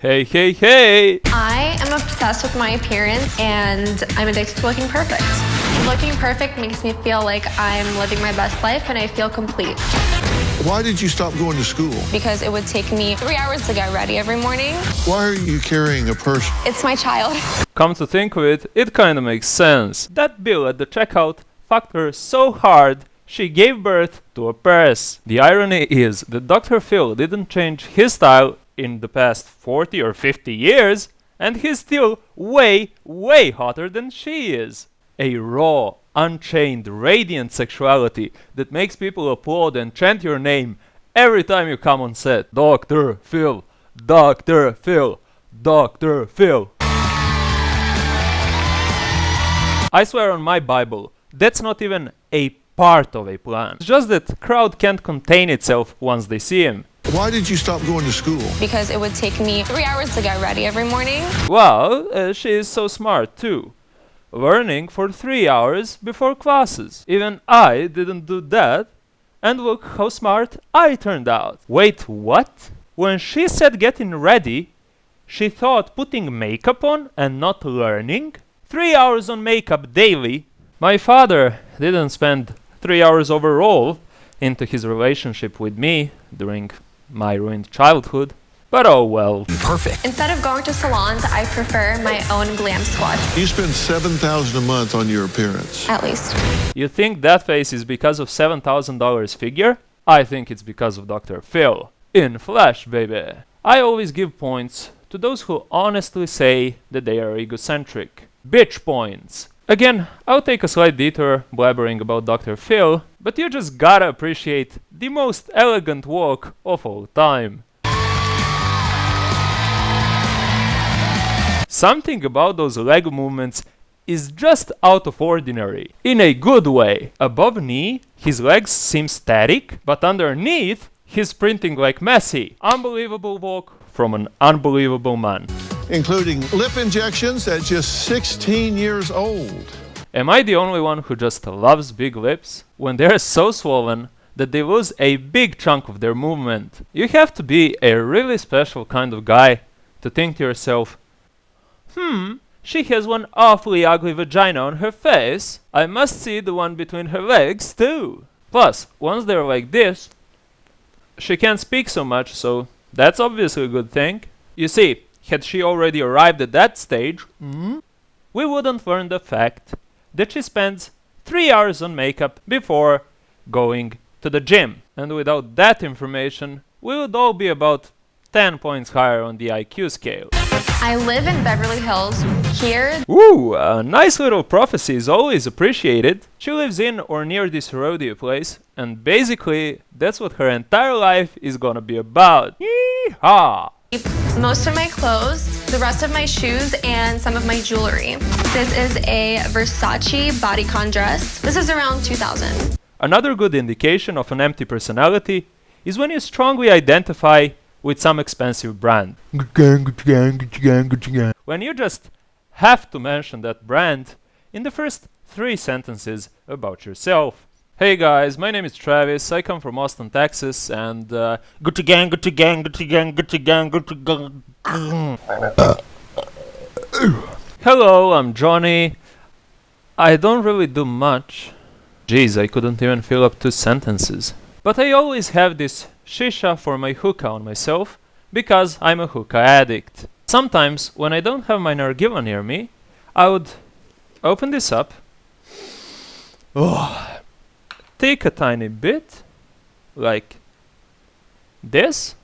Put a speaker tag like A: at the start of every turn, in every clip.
A: Hey, hey, hey!
B: I am obsessed with my appearance and I'm addicted to looking perfect. Looking perfect makes me feel like I'm living my best life and I feel complete.
C: Why did you stop going to school?
B: Because it would take me 3 hours to get ready every morning.
C: Why are you carrying a purse?
B: It's my child.
A: Come to think of it, it kinda makes sense. That bill at the checkout fucked her so hard, she gave birth to a purse. The irony is that Dr. Phil didn't change his style in the past 40 or 50 years, and he's still way, way hotter than she is. A raw, unchained, radiant sexuality that makes people applaud and chant your name every time you come on set. Dr. Phil, Dr. Phil, Dr. Phil. I swear on my Bible, that's not even a part of a plan. It's just that the crowd can't contain itself once they see him.
C: Why did you stop going to school?
B: Because it would take me 3 hours to get ready every morning.
A: Well, she is so smart too. Learning for 3 hours before classes. Even I didn't do that, and look how smart I turned out. Wait, what? When she said getting ready, she thought putting makeup on and not learning? 3 hours on makeup daily. My father didn't spend 3 hours overall into his relationship with me during my ruined childhood, but oh well.
D: Perfect.
B: Instead of going to salons, I prefer my own glam squad,
C: You spend $7,000 a month on your appearance.
B: at least.
A: You think that face is because of $7,000 figure? I think it's because of Dr. Phil. In flesh, baby. I always give points to those who honestly say that they are egocentric. Bitch points. Again, I'll take a slight detour blabbering about Dr. Phil, but you just gotta appreciate the most elegant walk of all time. Something about those leg movements is just out of ordinary, in a good way. Above knee, his legs seem static, but underneath, he's sprinting like Messi. Unbelievable walk from an unbelievable man.
C: Including lip injections at just 16 years old.
A: Am I the only one who just loves big lips? When they're so swollen that they lose a big chunk of their movement. You have to be a really special kind of guy to think to yourself, she has one awfully ugly vagina on her face. I must see the one between her legs too. Plus, once they're like this, she can't speak so much, so that's obviously a good thing. You see, had she already arrived at that stage, we wouldn't learn the fact that she spends 3 hours on makeup before going to the gym. And without that information, we would all be about 10 points higher on the IQ scale.
B: I live in Beverly Hills. Here,
A: Ooh, a nice little prophecy is always appreciated. She lives in or near this rodeo place, and basically, that's what her entire life is gonna be about. Yee-haw!
B: most of my clothes, the rest of my shoes, and some of my jewelry. This is a Versace bodycon dress. This is around 2000.
A: Another good indication of an empty personality is when you strongly identify with some expensive brand. When you just have to mention that brand in the first 3 sentences about yourself. Hey guys, my name is Travis, I come from Austin, Texas, and Gucci gang, Gucci gang, Gucci gang, Gucci gang, Gucci gang. Hello, I'm Johnny. I don't really do much. Jeez, I couldn't even fill up 2 sentences. But I always have this shisha for my hookah on myself, because I'm a hookah addict. Sometimes, when I don't have my nargila near me, I would open this up, take a tiny bit, like this,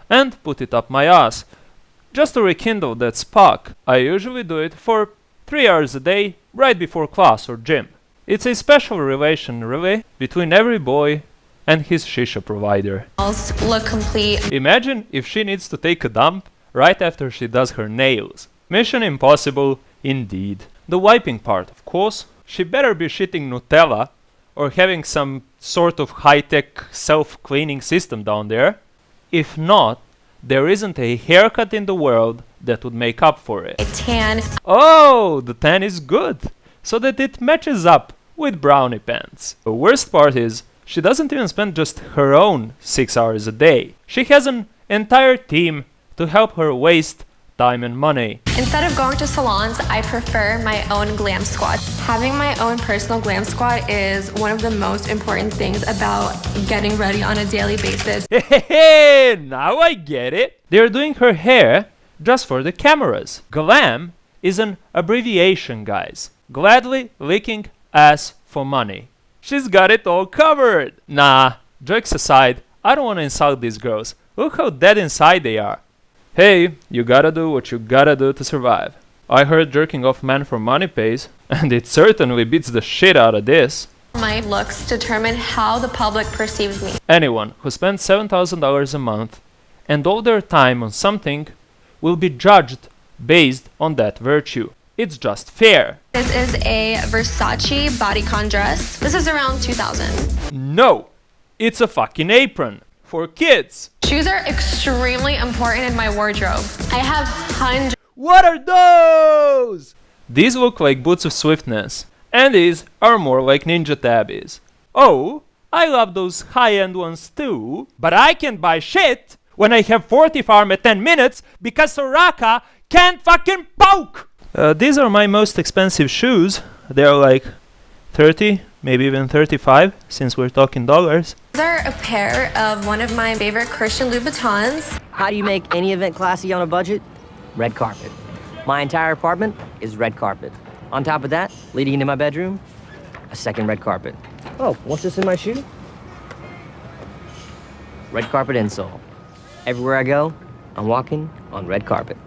A: and put it up my ass, just to rekindle that spark. I usually do it for 3 hours a day, right before class or gym. It's a special relation, really, between every boy and his shisha provider.
B: Look complete.
A: Imagine if she needs to take a dump right after she does her nails. Mission impossible, indeed. The wiping part, of course. She better be shitting Nutella or having some sort of high-tech self-cleaning system down there. If not, there isn't a haircut in the world that would make up for it.
B: A tan.
A: Oh, the tan is good, so that it matches up with brownie pants. The worst part is, she doesn't even spend just her own 6 hours a day. She has an entire team to help her waste time and money.
B: Instead of going to salons, I prefer my own glam squad. Having my own personal glam squad is one of the most important things about getting ready on a daily basis.
A: Hey, now I get it. They're doing her hair just for the cameras. GLAM is an abbreviation, guys. Gladly licking ass for money. She's got it all covered. Nah, jokes aside, I don't want to insult these girls. Look how dead inside they are. Hey, you gotta do what you gotta do to survive. I heard jerking off men for money pays, and it certainly beats the shit out of this.
B: My looks determine how the public perceives me.
A: Anyone who spends $7,000 a month and all their time on something will be judged based on that virtue. It's just fair.
B: This is a Versace bodycon dress. This is around 2000.
A: No, it's a fucking apron for kids.
B: Shoes are extremely important in my wardrobe. I have hundreds.
A: What are those? These look like boots of swiftness, and these are more like ninja tabbies. Oh, I love those high-end ones too, but I can't buy shit when I have 40 farm at 10 minutes because Soraka can't fucking poke! These are my most expensive shoes. They're like 30, maybe even 35, since we're talking dollars.
B: These are a pair of one of my favorite Christian Louboutins.
D: How do you make any event classy on a budget? Red carpet. My entire apartment is red carpet. On top of that, leading into my bedroom, a second red carpet. Oh, what's this in my shoe? Red carpet insole. Everywhere I go, I'm walking on red carpet.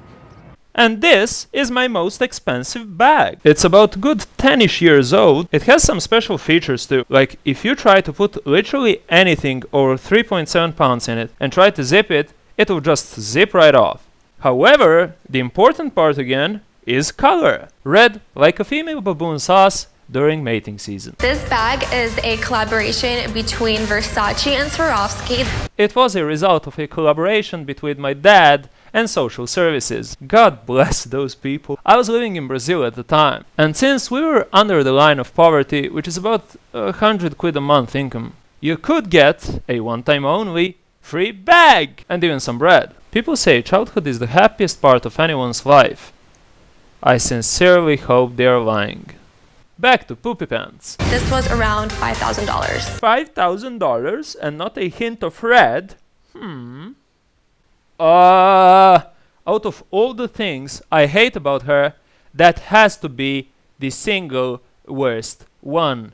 A: And this is my most expensive bag. It's about good 10ish years old. It has some special features too. Like if you try to put literally anything over 3.7 pounds in it and try to zip it, it will just zip right off. However, the important part again is color. Red like a female baboon sauce during mating season.
B: This bag is a collaboration between Versace and Swarovski.
A: It was a result of a collaboration between my dad and social services. God bless those people. I was living in Brazil at the time, and since we were under the line of poverty, which is about 100 quid a month income, you could get a one-time only free bag and even some bread. People say childhood is the happiest part of anyone's life. I sincerely hope they are lying. Back to poopy pants.
B: This was around $5,000.
A: $5,000 and not a hint of red? Out of all the things I hate about her, that has to be the single worst one.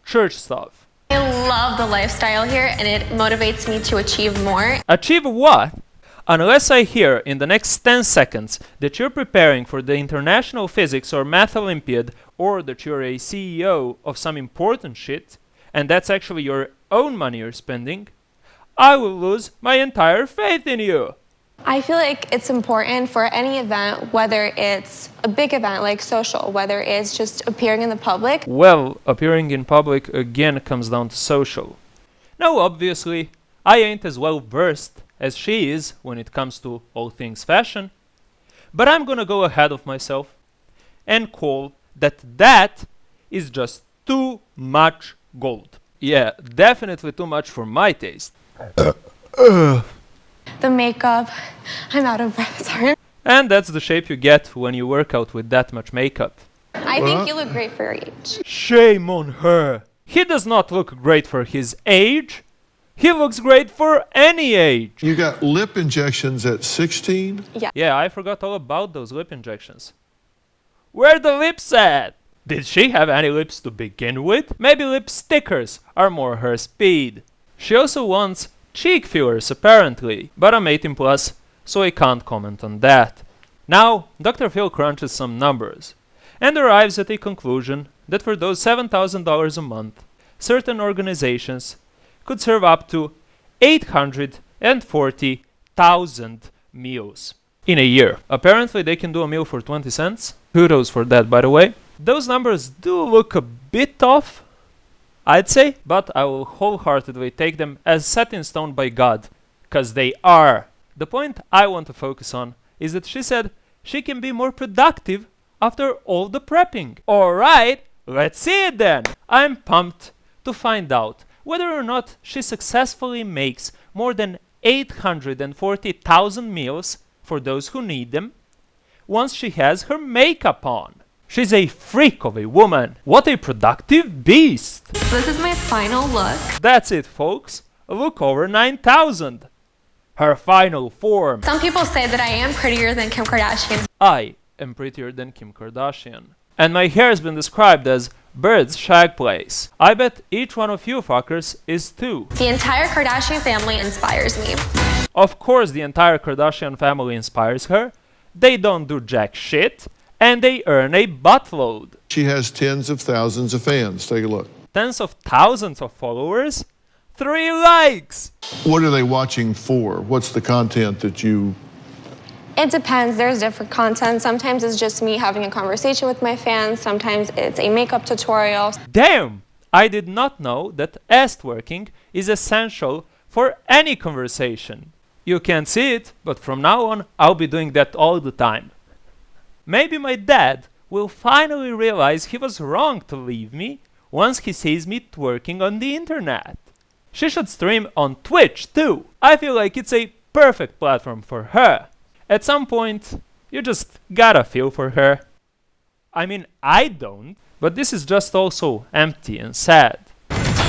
A: Church stuff.
B: I love the lifestyle here and it motivates me to achieve more.
A: Achieve what? Unless I hear in the next 10 seconds that you're preparing for the International Physics or Math Olympiad, or that you're a CEO of some important shit, and that's actually your own money you're spending, I will lose my entire faith in you.
B: I feel like it's important for any event, whether it's a big event like social, whether it's just appearing in the public.
A: Well, appearing in public again comes down to social. Now, obviously, I ain't as well versed as she is when it comes to all things fashion, but I'm gonna go ahead of myself and call that is just too much gold. Yeah, definitely too much for my taste.
B: The makeup, I'm out of breath, sorry.
A: And that's the shape you get when you work out with that much makeup.
B: I think you look great for your age.
A: Shame on her! He does not look great for his age. He looks great for any age.
C: You got lip injections at 16?
A: Yeah, I forgot all about those lip injections. Where the lips at? Did she have any lips to begin with? Maybe lip stickers are more her speed. She also wants cheek fillers apparently, but I'm 18 plus, so I can't comment on that. Now, Dr. Phil crunches some numbers and arrives at a conclusion that for those $7,000 a month, certain organizations could serve up to 840,000 meals in a year. Apparently they can do a meal for 20 cents. Kudos for that, by the way. Those numbers do look a bit off, I'd say, but I will wholeheartedly take them as set in stone by God, cause they are. The point I want to focus on is that she said she can be more productive after all the prepping. Alright, let's see it then. I'm pumped to find out whether or not she successfully makes more than 840,000 meals for those who need them once she has her makeup on. She's a freak of a woman. What a productive beast!
B: This is my final look.
A: That's it, folks. Look over 9,000. Her final form.
B: Some people say that I am prettier than Kim Kardashian.
A: I am prettier than Kim Kardashian. And my hair has been described as bird's shag place. I bet each one of you fuckers is too.
B: The entire Kardashian family inspires me.
A: Of course the entire Kardashian family inspires her. They don't do jack shit. And they earn a buttload.
C: She has tens of thousands of fans. Take a look.
A: Tens of thousands of followers. 3 likes!
C: What are they watching for? What's the content that you...
B: It depends. There's different content. Sometimes it's just me having a conversation with my fans. Sometimes it's a makeup tutorial.
A: Damn! I did not know that ass twerking is essential for any conversation. You can't see it, but from now on I'll be doing that all the time. Maybe my dad will finally realize he was wrong to leave me once he sees me twerking on the internet. She should stream on Twitch too. I feel like it's a perfect platform for her. At some point, you just gotta feel for her. I mean, I don't, but this is just also empty and sad.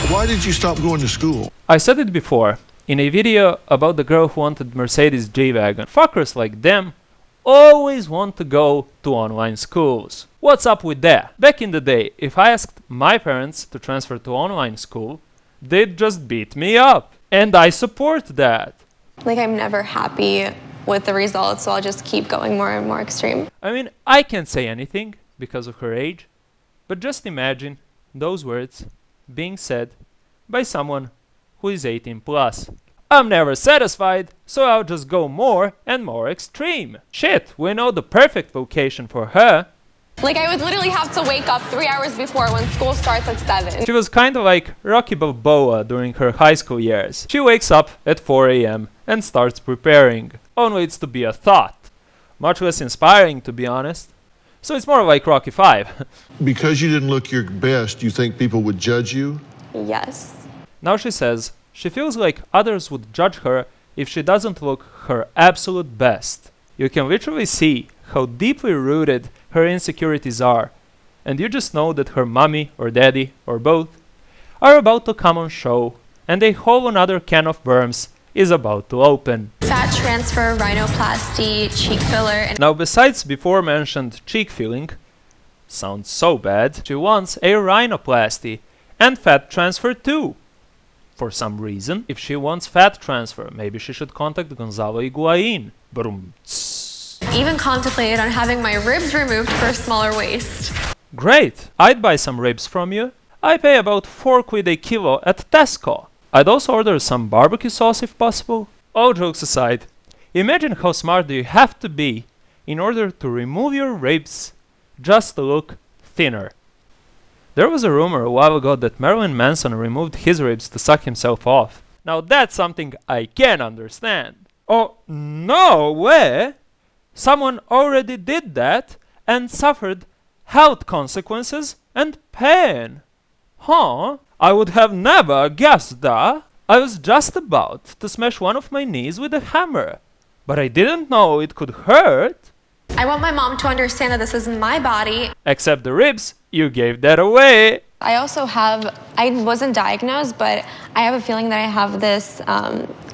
C: Why did you stop going to school?
A: I said it before, in a video about the girl who wanted Mercedes G-Wagon. Fuckers like them always want to go to online schools. What's up with that? Back in the day, if I asked my parents to transfer to online school, they'd just beat me up. And I support that.
B: Like, I'm never happy with the results, so I'll just keep going more and more extreme.
A: I mean, I can't say anything because of her age, but just imagine those words being said by someone who is 18 plus. I'm never satisfied, so I'll just go more and more extreme. Shit, we know the perfect vocation for her.
B: Like, I would literally have to wake up 3 hours before when school starts at 7.
A: She was kind of like Rocky Balboa during her high school years. She wakes up at 4 a.m. and starts preparing. Only it's to be a thought. Much less inspiring, to be honest. So it's more like Rocky 5.
C: Because you didn't look your best, you think people would judge you?
B: Yes.
A: Now she says she feels like others would judge her if she doesn't look her absolute best. You can literally see how deeply rooted her insecurities are, and you just know that her mommy or daddy or both are about to come on show, and a whole another can of worms is about to open.
B: Fat transfer, rhinoplasty, cheek filler, and
A: Now besides before mentioned cheek filling, sounds so bad, she wants a rhinoplasty and fat transfer too. For some reason, if she wants fat transfer, maybe she should contact Gonzalo Higuain. Brum.
B: even contemplated on having my ribs removed for a smaller waist.
A: Great! I'd buy some ribs from you. I pay about 4 quid a kilo at Tesco. I'd also order some barbecue sauce if possible. All jokes aside, imagine how smart you have to be in order to remove your ribs just to look thinner. There was a rumor a while ago that Marilyn Manson removed his ribs to suck himself off. Now that's something I can understand. Oh, no way! Someone already did that and suffered health consequences and pain. Huh? I would have never guessed that. I was just about to smash one of my knees with a hammer, but I didn't know it could hurt.
B: I want my mom to understand that this is my body.
A: Except the ribs, you gave that away.
B: I also have, I wasn't diagnosed, but I have a feeling that I have this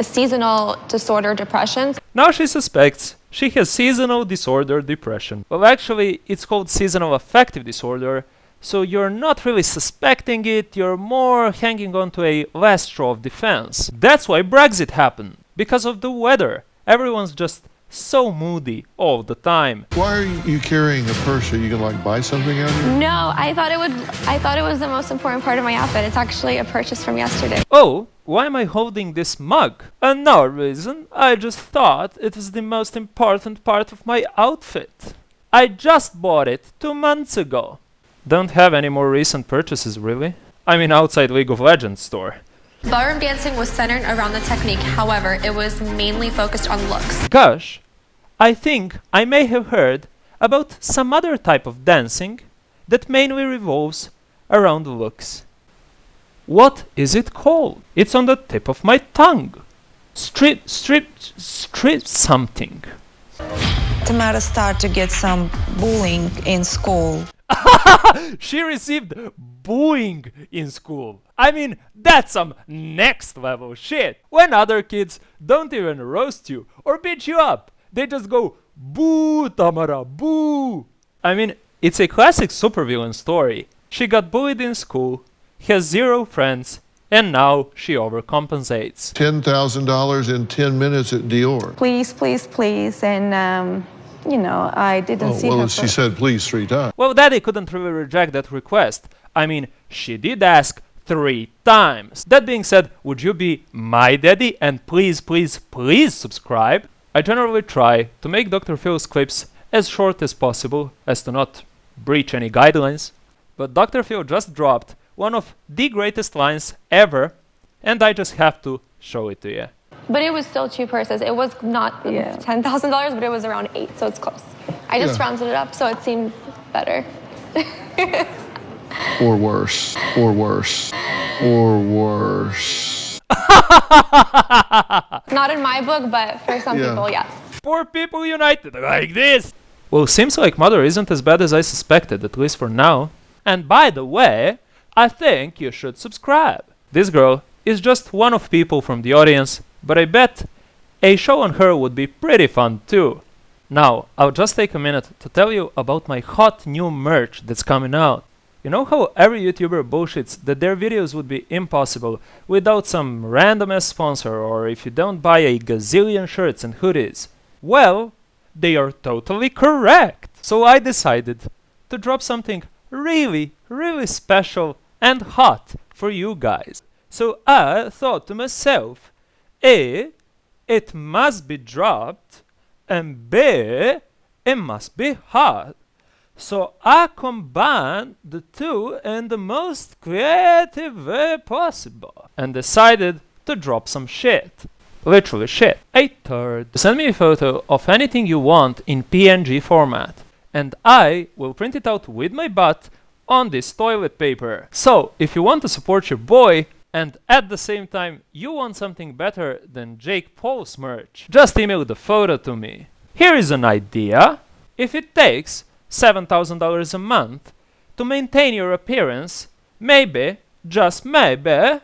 B: seasonal disorder depression.
A: Now she suspects she has seasonal disorder depression. Well, actually, it's called seasonal affective disorder, so you're not really suspecting it, you're more hanging on to a last straw of defense. That's why Brexit happened, because of the weather. Everyone's just so moody all the time.
C: Why are you carrying a purse? Are you gonna like buy something out of it?
B: No, I thought it was the most important part of my outfit. It's actually a purchase from yesterday.
A: Oh, why am I holding this mug? No reason, I just thought it was the most important part of my outfit. I just bought it 2 months ago. Don't have any more recent purchases, really. I mean, outside League of Legends store.
B: Ballroom dancing was centered around the technique. However, it was mainly focused on looks.
A: Gosh, I think I may have heard about some other type of dancing that mainly revolves around looks. What is it called? It's on the tip of my tongue. strip something.
E: Tamara started to get some bullying in school.
A: She received bullying in school. I mean, that's some next level shit. When other kids don't even roast you or beat you up, they just go, "Boo, Tamara, boo." I mean, it's a classic supervillain story. She got bullied in school, has 0 friends, and now she overcompensates.
C: $10,000 in 10 minutes at Dior.
F: Please, please, please. And, you know, I didn't see her.
C: Well, she said please 3 times.
A: Well, Daddy couldn't really reject that request. I mean, she did ask 3 times. That being said, would you be my daddy and please, please, please subscribe? I generally try to make Dr. Phil's clips as short as possible as to not breach any guidelines. But Dr. Phil just dropped one of the greatest lines ever, and I just have to show it to you.
B: But it was still cheap purses. It was not $10,000, but it was around 8, so it's close. I just rounded it up, so it seems better.
C: Or worse. Or worse. Or worse.
B: Not in my book, but for some people, yes.
A: Poor people united like this. Well, seems like Mother isn't as bad as I suspected, at least for now. And by the way, I think you should subscribe. This girl is just one of people from the audience, but I bet a show on her would be pretty fun too. Now, I'll just take a minute to tell you about my hot new merch that's coming out. You know how every YouTuber bullshits that their videos would be impossible without some random ass sponsor or if you don't buy a gazillion shirts and hoodies? Well, they are totally correct. So I decided to drop something really, really special and hot for you guys. So I thought to myself, A, it must be dropped, and B, it must be hot. So I combined the two in the most creative way possible and decided to drop some shit. Literally shit. A third. Send me a photo of anything you want in PNG format, and I will print it out with my butt on this toilet paper. So, if you want to support your boy, and at the same time you want something better than Jake Paul's merch, just email the photo to me. Here is an idea. If it takes $7,000 a month to maintain your appearance, maybe, just maybe,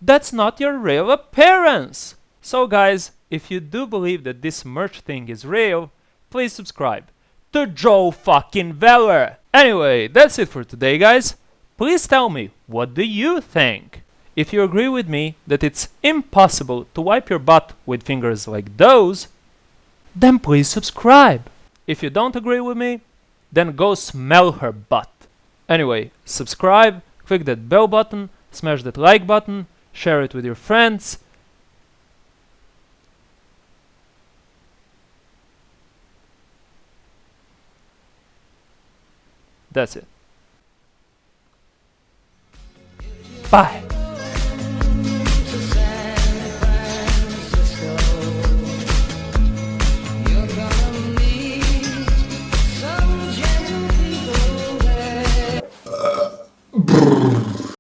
A: that's not your real appearance. So guys, if you do believe that this merch thing is real, please subscribe to Joe fucking Veller. Anyway, that's it for today, guys. Please tell me, what do you think? If you agree with me that it's impossible to wipe your butt with fingers like those, then please subscribe. If you don't agree with me, then go smell her butt. Anyway, subscribe, click that bell button, smash that like button, share it with your friends. That's it. Bye.